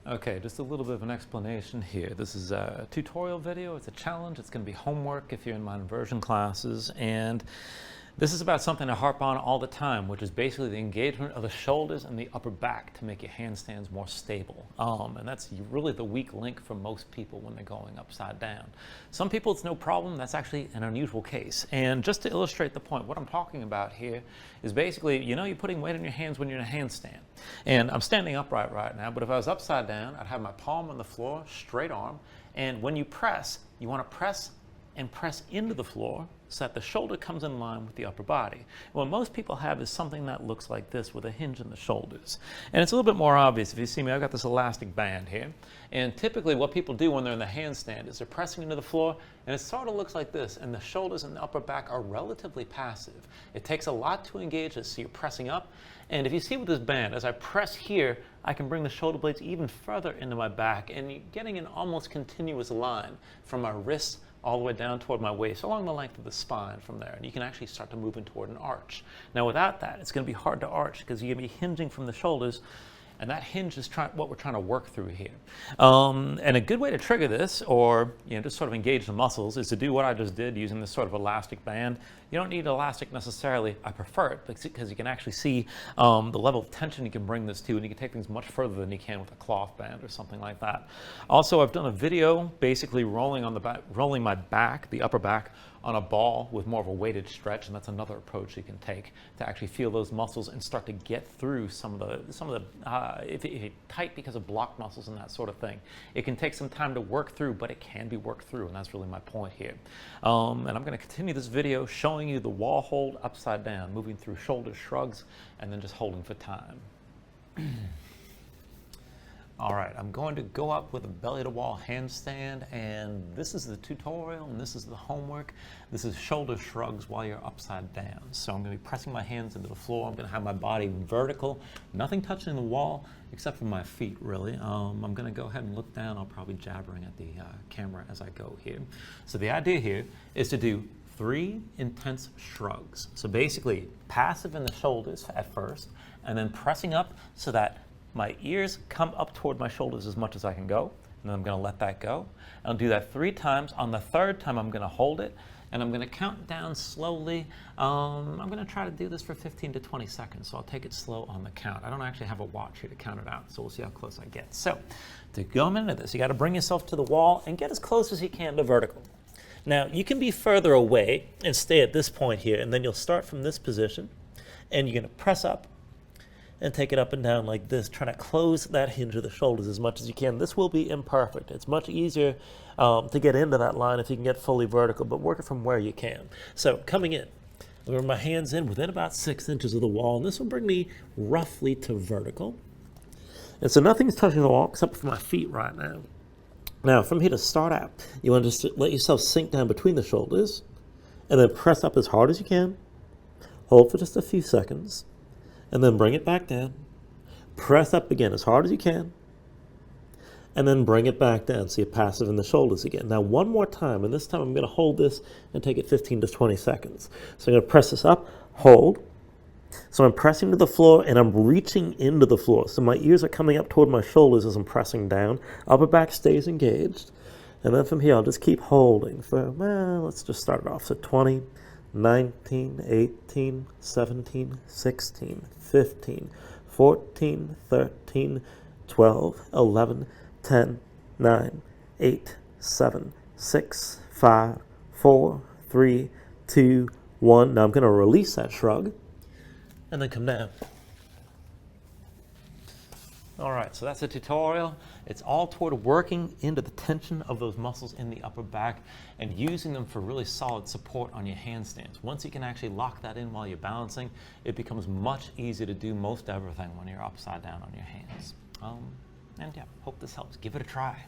Okay, just a little bit of an explanation here. This is a tutorial video, it's a challenge, it's going to be homework if you're in my inversion classes, and this is about something I harp on all the time, which is basically the engagement of the shoulders and the upper back to make your handstands more stable. And that's really the weak link for most people when they're going upside down. Some people it's no problem, that's actually an unusual case. And just to illustrate the point, what I'm talking about here is basically, you know, you're putting weight on your hands when you're in a handstand. And I'm standing upright right now, but if I was upside down, I'd have my palm on the floor, straight arm, and when you press, you want to press and press into the floor so that the shoulder comes in line with the upper body. What most people have is something that looks like this with a hinge in the shoulders. And it's a little bit more obvious. If you see me, I've got this elastic band here. And typically what people do when they're in the handstand is they're pressing into the floor, and it sort of looks like this, and the shoulders and the upper back are relatively passive. It takes a lot to engage this, so you're pressing up. And if you see with this band, as I press here, I can bring the shoulder blades even further into my back, and you're getting an almost continuous line from my wrists all the way down toward my waist, along the length of the spine from there. And you can actually start to move in toward an arch. Now without that, it's going to be hard to arch because you're going to be hinging from the shoulders, and that hinge is what we're trying to work through here. And a good way to trigger this, or just sort of engage the muscles, is to do what I just did using this sort of elastic band. You don't need elastic necessarily. I prefer it because you can actually see the level of tension you can bring this to, and you can take things much further than you can with a cloth band or something like that. Also, I've done a video basically rolling my back, the upper back, on a ball with more of a weighted stretch, and that's another approach you can take to actually feel those muscles and start to get through some of the if you're tight because of block muscles and that sort of thing. It can take some time to work through, but it can be worked through, and that's really my point here. And I'm going to continue this video showing you the wall hold upside down, moving through shoulder shrugs, and then just holding for time. All right, I'm going to go up with a belly to wall handstand, and this is the tutorial and this is the homework. This is shoulder shrugs while you're upside down. So I'm going to be pressing my hands into the floor. I'm going to have my body vertical, nothing touching the wall except for my feet, really. I'm going to go ahead and look down. I'll probably jabbering at the camera as I go here. So the idea here is to do 3 intense shrugs. So basically passive in the shoulders at first, and then pressing up so that my ears come up toward my shoulders as much as I can go, and then I'm going to let that go. I'll do that 3 times. On the 3rd time, I'm going to hold it, and I'm going to count down slowly. I'm going to try to do this for 15 to 20 seconds, so I'll take it slow on the count. I don't actually have a watch here to count it out, so we'll see how close I get. So to go into this, you got to bring yourself to the wall and get as close as you can to vertical. Now, you can be further away and stay at this point here, and then you'll start from this position, and you're going to press up and take it up and down like this, trying to close that hinge of the shoulders as much as you can. This will be imperfect. It's much easier to get into that line if you can get fully vertical, but work it from where you can. So coming in, I'm going to bring my hands in within about 6 inches of the wall, and this will bring me roughly to vertical. And so nothing's touching the wall except for my feet right now. Now, from here to start out, you want to just let yourself sink down between the shoulders, and then press up as hard as you can. Hold for just a few seconds, and then bring it back down. Press up again as hard as you can, and then bring it back down so you're passive in the shoulders again. Now one more time, and this time I'm going to hold this and take it 15 to 20 seconds. So I'm going to press this up, hold. So I'm pressing to the floor, and I'm reaching into the floor. So my ears are coming up toward my shoulders as I'm pressing down. Upper back stays engaged. And then from here, I'll just keep holding for, well, let's just start it off. So 20, 19, 18, 17, 16, 15, 14, 13, 12, 11, 10, 9, 8, 7, 6, 5, 4, 3, 2, 1. Now I'm going to release that shrug and then come down. All right, so that's a tutorial. It's all toward working into the tension of those muscles in the upper back and using them for really solid support on your handstands. Once you can actually lock that in while you're balancing, it becomes much easier to do most everything when you're upside down on your hands. And yeah, hope this helps. Give it a try.